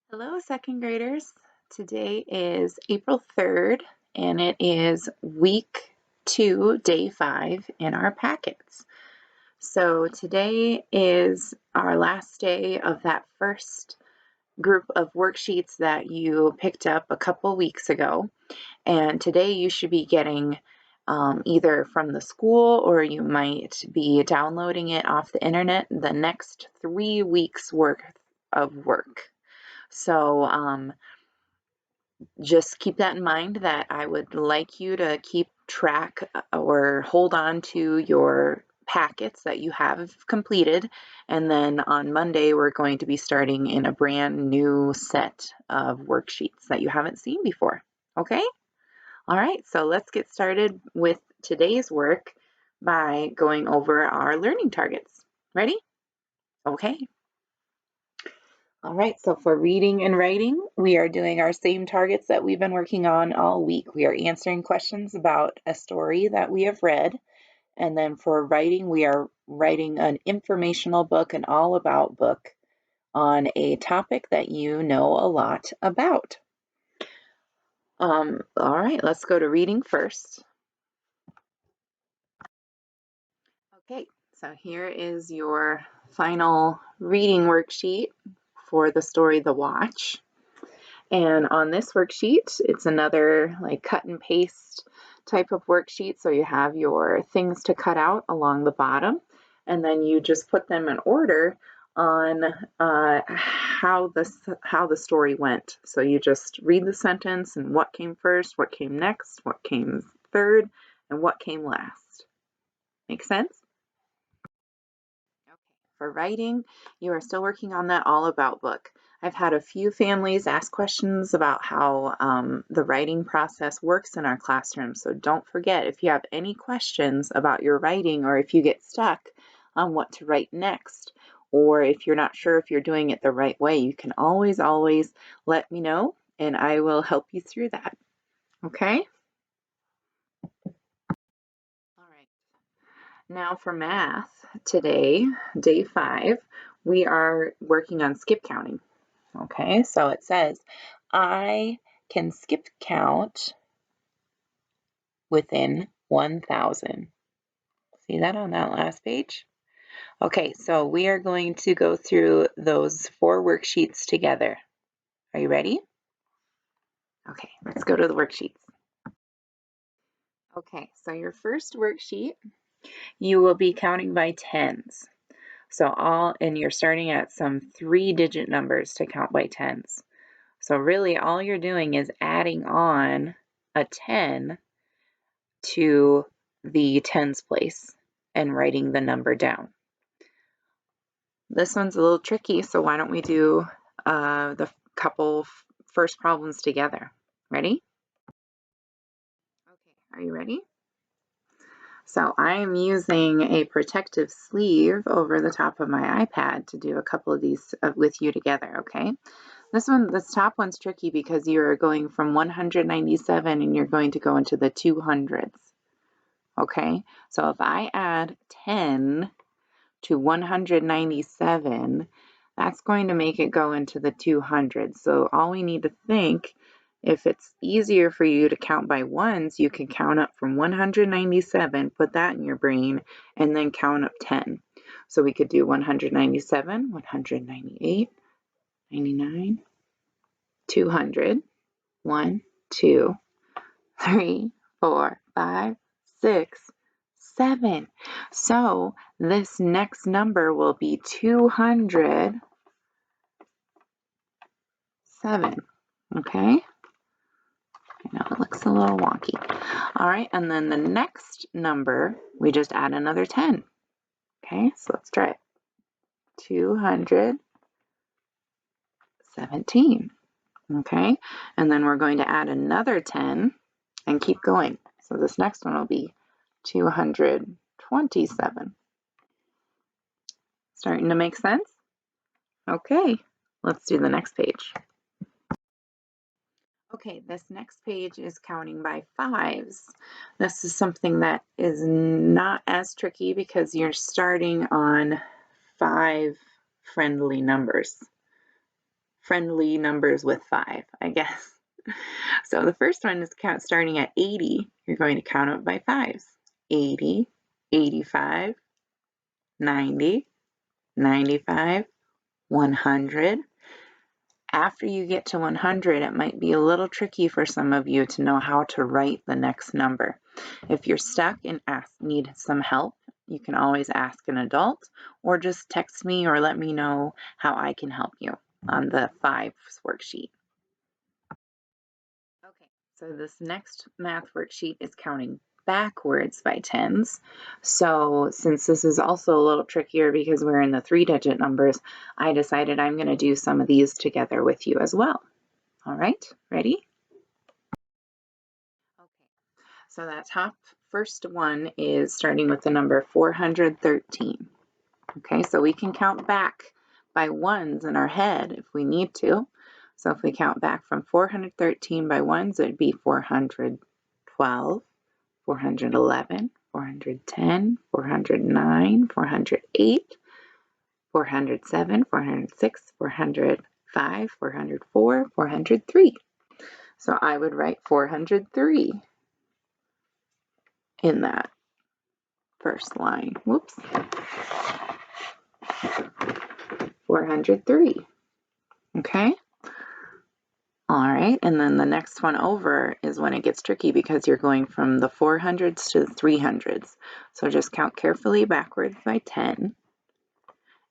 Hello, second graders. Today is April 3rd, and it is week 2, day 5 in our packets. So today is our last day of that first group of worksheets that you picked up a couple weeks ago. And today you should be getting either from the school or you might be downloading it off the internet the next 3 weeks worth of work. So just keep that in mind that I would like you to keep track or hold on to your packets that you have completed. And then on Monday, we're going to be starting in a brand new set of worksheets that you haven't seen before. Okay? All right, so let's get started with today's work by going over our learning targets. Ready? Okay. All right, so for reading and writing, we are doing our same targets that we've been working on all week. We are answering questions about a story that we have read. And then for writing, we are writing an informational book, an all about book on a topic that you know a lot about. All right, let's go to reading first. Okay, so here is your final reading worksheet for the story The Watch. And on this worksheet, it's another like cut and paste type of worksheet. So you have your things to cut out along the bottom, and then you just put them in order on how the story went. So you just read the sentence and what came first, what came next, what came third, and what came last. Make sense? Okay. For writing, you are still working on that all about book. I've had a few families ask questions about how the writing process works in our classroom. So don't forget, if you have any questions about your writing or if you get stuck on what to write next, or if you're not sure if you're doing it the right way, you can always let me know and I will help you through that. Okay? All right. Now for math, today, day 5, we are working on skip counting. Okay, so it says, I can skip count within 1,000. See that on that last page? Okay, so we are going to go through those 4 worksheets together. Are you ready? Okay, let's go to the worksheets. Okay, so your first worksheet, you will be counting by tens. And you're starting at some 3-digit numbers to count by tens. So really all you're doing is adding on a 10 to the tens place and writing the number down. This one's a little tricky, so why don't we do the couple first problems together. Ready? Okay, are you ready? So I am using a protective sleeve over the top of my iPad to do a couple of these with you together, okay? This top one's tricky because you're going from 197 and you're going to go into the 200s. Okay, so if I add 10 to 197, that's going to make it go into the 200s. So all we need to think, if it's easier for you to count by ones, you can count up from 197, put that in your brain, and then count up 10. So we could do 197, 198, 99, 200, 1, 2, 3, 4, 5, 6, 7. So this next number will be 207. Okay? I know it looks a little wonky. All right, and then the next number, we just add another 10. Okay, so let's try it. 217. Okay, and then we're going to add another 10 and keep going. So this next one will be 227. Starting to make sense? Okay, let's do the next page. Okay, this next page is counting by fives. This is something that is not as tricky because you're starting on 5 friendly numbers. friendly numbers with 5, I guess. So the first one is starting at 80. You're going to count up by 5s. 80, 85, 90, 95, 100. After you get to 100, it might be a little tricky for some of you to know how to write the next number. If you're stuck and need some help, you can always ask an adult or just text me or let me know how I can help you on the 5s worksheet. Okay, so this next math worksheet is counting backwards by tens. So since this is also a little trickier because we're in the 3-digit numbers, I decided I'm going to do some of these together with you as well. All right, ready? Okay, so that top first one is starting with the number 413. Okay, so we can count back by ones in our head if we need to. So if we count back from 413 by ones, it would be 412, 411, 410, 409, 408, 407, 406, 405, 404, 403. So I would write 403 in that first line. Whoops. 403. Okay? All right, and then the next one over is when it gets tricky because you're going from the 400s to the 300s. So just count carefully backwards by 10.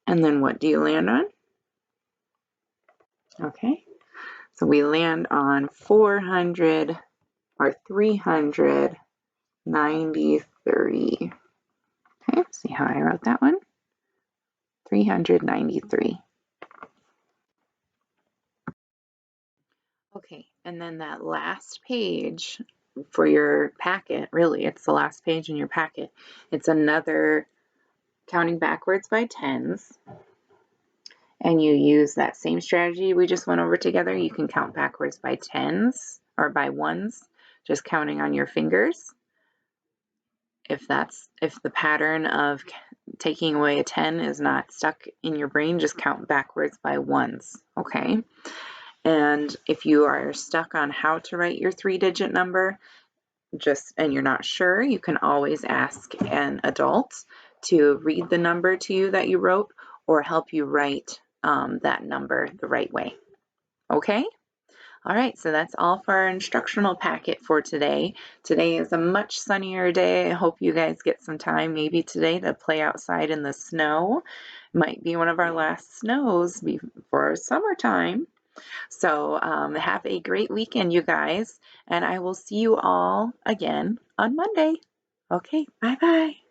And then what do you land on? Okay, so we land on 400 or 393. Okay, see how I wrote that one? 393. Okay, and then that last page for your packet, really, it's the last page in your packet. It's another counting backwards by tens. And you use that same strategy we just went over together. You can count backwards by tens or by ones, just counting on your fingers. If the pattern of taking away a 10 is not stuck in your brain, just count backwards by ones, okay? And if you are stuck on how to write your 3-digit number, and you're not sure, you can always ask an adult to read the number to you that you wrote or help you write that number the right way. Okay? All right, so that's all for our instructional packet for today. Today is a much sunnier day. I hope you guys get some time maybe today to play outside in the snow. Might be one of our last snows before summertime. So have a great weekend, you guys, and I will see you all again on Monday. Okay, bye-bye.